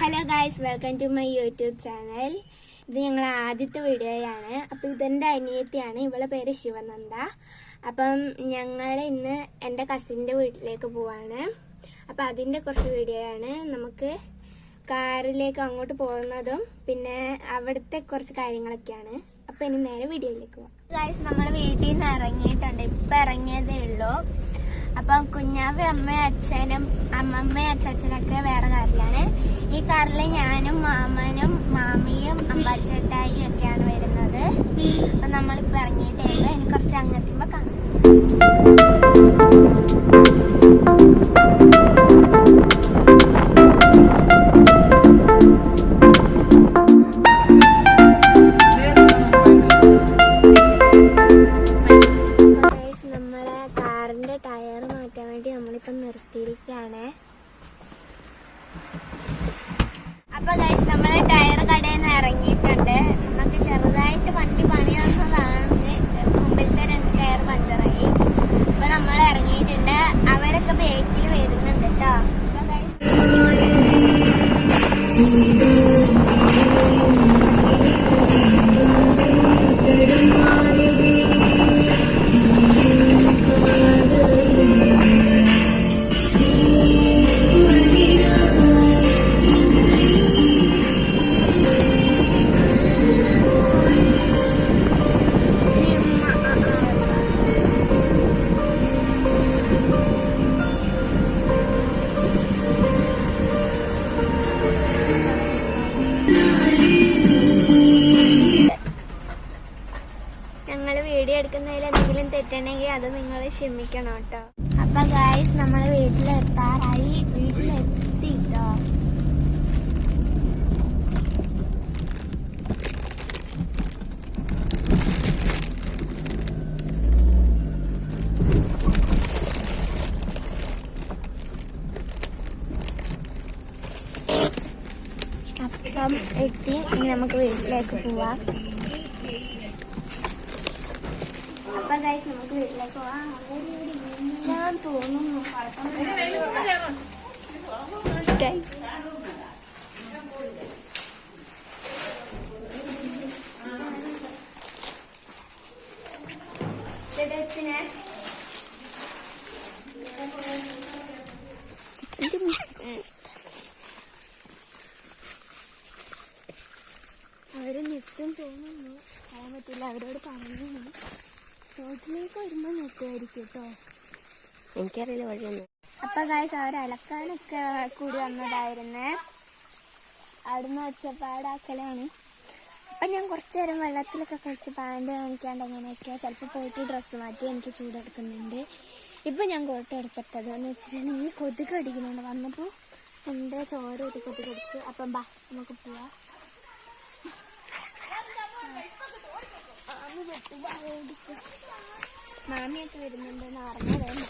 Hello guys, welcome to my YouTube channel. ഇത് ഞങ്ങൾ ആദ്യത്തെ വീഡിയോയാണ്. അപ്പം ഇതെൻ്റെ അനിയത്തിയാണ്, ഇവളുടെ പേര് ശിവനന്ദ. അപ്പം ഞങ്ങൾ ഇന്ന് എൻ്റെ കസിൻ്റെ വീട്ടിലേക്ക് പോവാണ്. അപ്പം അതിൻ്റെ കുറച്ച് വീഡിയോയാണ്. നമുക്ക് കാറിലേക്ക് അങ്ങോട്ട് പോകുന്നതും പിന്നെ അവിടുത്തെ കുറച്ച് കാര്യങ്ങളൊക്കെയാണ്. അപ്പം ഇനി നേരെ വീഡിയോയിലേക്ക് പോവാം. ഗായ്സ്, നമ്മൾ വീട്ടിൽ നിന്ന് ഇറങ്ങിയിട്ടുണ്ട്. ഇപ്പം ഇറങ്ങിയതേ ഉള്ളൂ. അപ്പം കുഞ്ഞാവ് അമ്മയും അച്ഛനും അമ്മമ്മയും അച്ഛനൊക്കെ വേറെ കാറിലാണ്. ഈ കാറിൽ ഞാനും മാമനും മാമിയും അമ്പാച്ചേട്ടായിയും ഒക്കെയാണ് വരുന്നത്. അപ്പം നമ്മളിപ്പോൾ ഇറങ്ങിയിട്ടേ ഉള്ളൂ. ഇനി കുറച്ച് അങ്ങെത്തുമ്പോൾ കാണാം. നിർത്തിയിരിക്കുകയാണ്. അപ്പൊ ഗൈസ്, നമ്മള് ടയർ കടയിൽ നിന്ന് ഇറങ്ങിയിട്ടുണ്ട്. നമുക്ക് ചെറുതായിട്ട് വണ്ടി പണിയാവുന്നതാണ്. മുമ്പിലത്തെ 2 ടയർ പഞ്ചറായി. അപ്പൊ നമ്മൾ ഇറങ്ങിയിട്ടുണ്ട്. അവരൊക്കെ ബേക്കിൽ വരുന്നുണ്ട് കേട്ടോ. ഞങ്ങൾ വീഡിയോ എടുക്കുന്നതിൽ എന്തെങ്കിലും തെറ്റുണ്ടെങ്കിൽ അത് നിങ്ങൾ ക്ഷമിക്കണം കേട്ടോ. അപ്പൊ ഗായ്സ്, നമ്മൾ വീട്ടിലെത്താറായി. വീട്ടിലെത്തി കേട്ടോ. അപ്പം എത്തി. ഇനി നമുക്ക് വീട്ടിലേക്ക് പോവാം. അപ്പൊ ഗൈസ്, നമുക്ക് വീട്ടിലേക്ക് പോവാം. ഞാൻ തോന്നുന്നു അവര് നിൽക്കും തോന്നുന്നു. പറയാൻ പറ്റില്ല. അവരോട് പറഞ്ഞു റോഡിലേക്ക് വരുമ്പോ നോക്കുമായിരിക്കും കേട്ടോ. എനിക്കറിയില്ല വഴിയൊന്നും. അപ്പൊ ഗായ്സ്, അവർ അലക്കാനൊക്കെ കൂടി വന്നതായിരുന്നേ. അവിടുന്ന് ഒച്ചപ്പാടാക്കലാണ്. അപ്പൊ ഞാൻ കുറച്ചു നേരം വെള്ളത്തിലൊക്കെ കളിച്ച് പാൻറ് കാണിക്കാണ്ട് അങ്ങനെയൊക്കെ ചിലപ്പോൾ പോയിട്ട് ഡ്രസ്സ് മാറ്റി എനിക്ക് ചൂടെടുക്കുന്നുണ്ട്. ഇപ്പൊ ഞാൻ കോട്ട എടുത്തിട്ടത് എന്ന് വെച്ചിട്ടുണ്ടെങ്കിൽ കൊതുക് കടിക്കുന്നുണ്ട്. വന്നപ്പോൾ എൻ്റെ ചോര ഒരു കൊതുക് കടിച്ച്. അപ്പം ബാ, നമുക്ക് പോവാം. മാമിയൊക്കെ വരുന്നുണ്ടെന്ന് അറിഞ്ഞതന്നെ.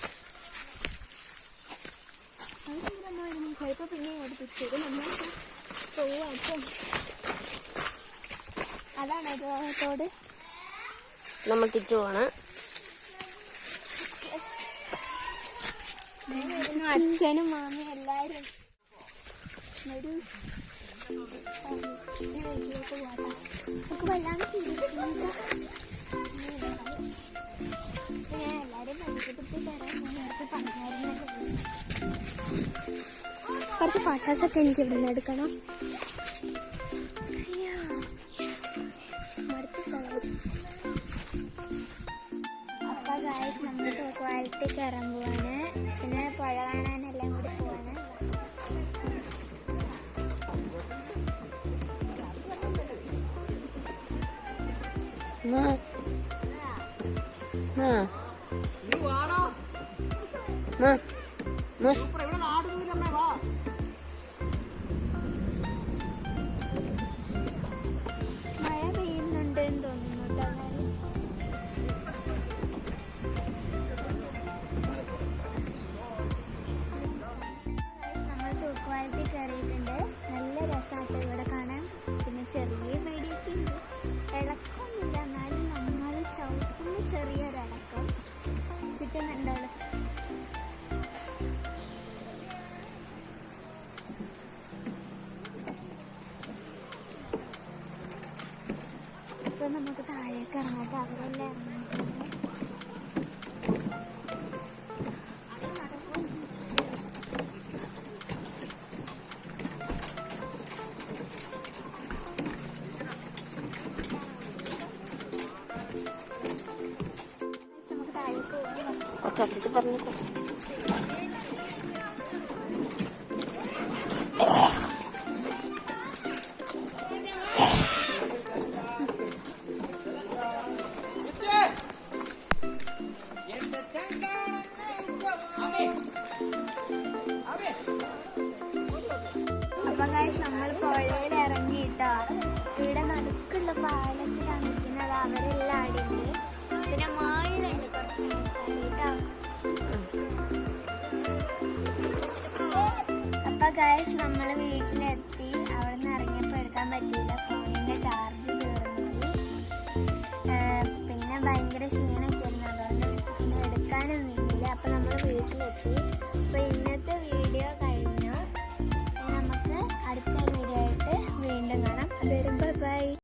ചിലപ്പോൾ പിന്നെ അവിടെ പിടിച്ചത് നമ്മൾ പോവാട്ടോ. അതാണ് തോട്. നമ്മൾ തിരിച്ചു പോവാണ്. അച്ഛനും മാമിയും എല്ലാരും നമുക്ക് വല്ലാണ്ട് എല്ലാരും പരിചയപ്പെടുത്തി തരാൻ നേരത്തെ പറഞ്ഞായിരുന്നു. കുറച്ച് പട്ടാസൊക്കെ എനിക്ക് ഇവിടെ നിന്ന് എടുക്കണം. അപ്പൊ ഗായ്സ്, നമ്മൾ തൂക്കുവാലത്തേക്ക് കയറാൻ പോവാണ്. പിന്നെ പുഴ കാണാനെല്ലാം കൂടി പോവാണ്. മഴ പെയ്യുന്നുണ്ട് എന്ന് തോന്നുന്നു കേട്ടോ. നമ്മൾ തൂക്കുവാലത്തിൽ കയറിയിട്ടുണ്ട്. നല്ല രസമായിട്ട് ഇവിടെ കാണാൻ. പിന്നെ ചെറിയ പേടിയൊക്കെ ഉണ്ട്. ഇളക്കൊന്നുമില്ല, എന്നാലും നമ്മൾ ചവിട്ടുന്ന ചെറിയൊരിളക്കം ചുറ്റും ഉണ്ടല്ലോ. അപ്പൊ നമുക്ക് താഴേക്ക് ഇറങ്ങാം. അവരെല്ലാം ഇറങ്ങിയിട്ടുണ്ട്. നമുക്ക് താഴേക്ക് പോകാം. കുറച്ചടുത്ത് പറഞ്ഞു. അപ്പൊ ഗൈസ് നമ്മൾ പുഴയിൽ ഇറങ്ങിയിട്ടോ. ഇവിടെ നടുക്കുള്ള പാലത്തിലാണ് ഇരിക്കുന്നത്. അവരെല്ലാം ആടിയുണ്ട്. പിന്നെ മുകളിലുണ്ട് കുറച്ച് കേട്ടോ. അപ്പൊ ഗൈസ് നമ്മൾ